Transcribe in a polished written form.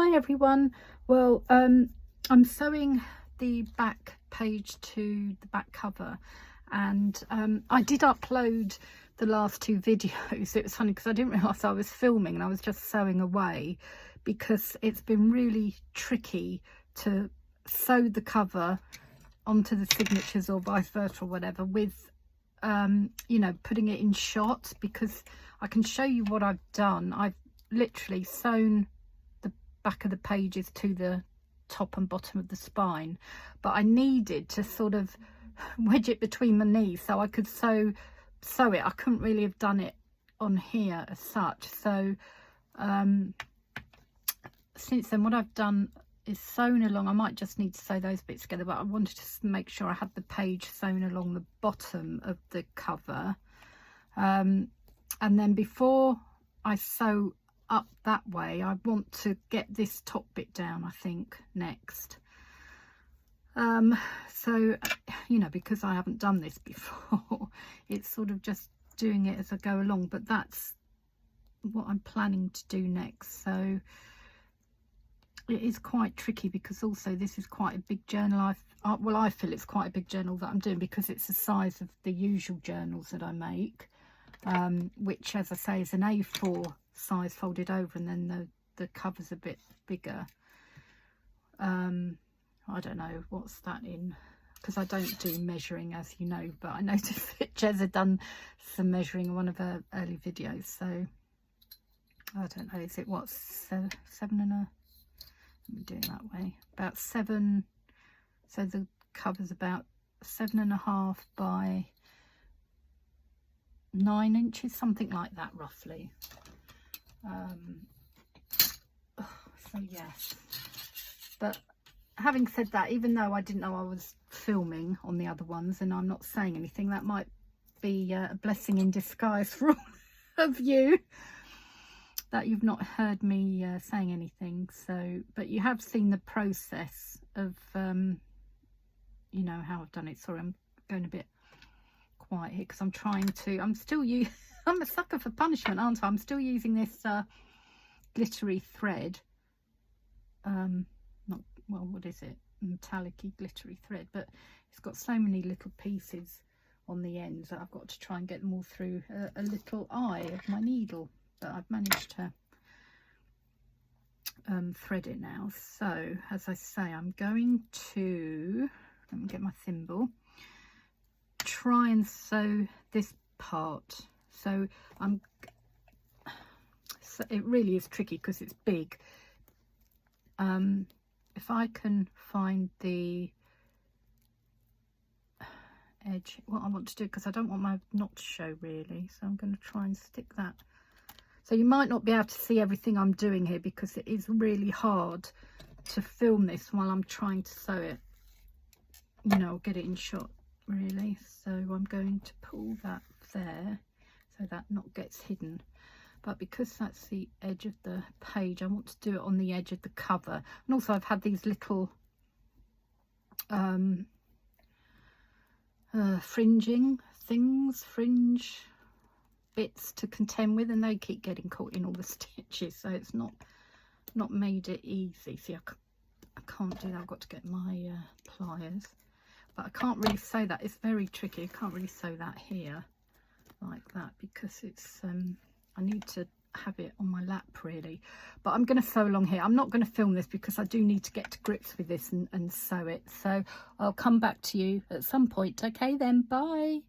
Hi everyone. Well, I'm sewing the back page to the back cover, and I did upload the last two videos. It was funny because I didn't realise I was filming and I was just sewing away, because it's been really tricky to sew the cover onto the signatures or vice versa or whatever with you know, putting it in shot, because I can show you what I've done. I've literally sewn the back of the pages to the top and bottom of the spine, but I needed to sort of wedge it between my knees so I could sew it. I couldn't really have done it on here as such. So since then what I've done is sewn along. I might just need to sew those bits together, but I wanted to make sure I had the page sewn along the bottom of the cover, and then before I sew up that way, I want to get this top bit down, I think, next. So, you know, because I haven't done this before, it's sort of just doing it as I go along, but that's what I'm planning to do next. So it is quite tricky, because also this is quite a big journal. Well, I feel it's quite a big journal that I'm doing, because it's the size of the usual journals that I make, which, as I say, is an A4 size folded over, and then the cover's a bit bigger. I don't know what's that in, because I don't do measuring, as you know, but I noticed that Jez had done some measuring in one of her early videos, so I don't know, is it what, 7 and a, let me do it that way, about 7, so the cover's about 7.5 by 9 inches, something like that roughly. So yes, but having said that, even though I didn't know I was filming on the other ones and I'm not saying anything, that might be a blessing in disguise for all of you, that you've not heard me saying anything. So, but you have seen the process of you know, how I've done it. Sorry, I'm going a bit quiet here because I'm trying to, I'm a sucker for punishment, aren't I? I'm still using this glittery thread, not, well, what is it, metallic-y glittery thread, but it's got so many little pieces on the ends that I've got to try and get them all through a little eye of my needle, but I've managed to thread it now. So as I say, I'm going to, let me get my thimble, try and sew this part. So it really is tricky because it's big. If I can find the edge, what I want to do, because I don't want my knot to show really, so I'm going to try and stick that. So you might not be able to see everything I'm doing here, because it is really hard to film this while I'm trying to sew it, you know, get it in shot really. So I'm going to pull that there so that knot gets hidden. But because that's the edge of the page, I want to do it on the edge of the cover. And also I've had these little fringing things, fringe bits to contend with, and they keep getting caught in all the stitches, so it's not made it easy. See, I can't do that. I've got to get my pliers, but I can't really sew that. It's very tricky. I can't really sew that here like that, because it's I need to have it on my lap really. But I'm going to sew along here. I'm not going to film this because I do need to get to grips with this and sew it. So I'll come back to you at some point. Okay then, bye.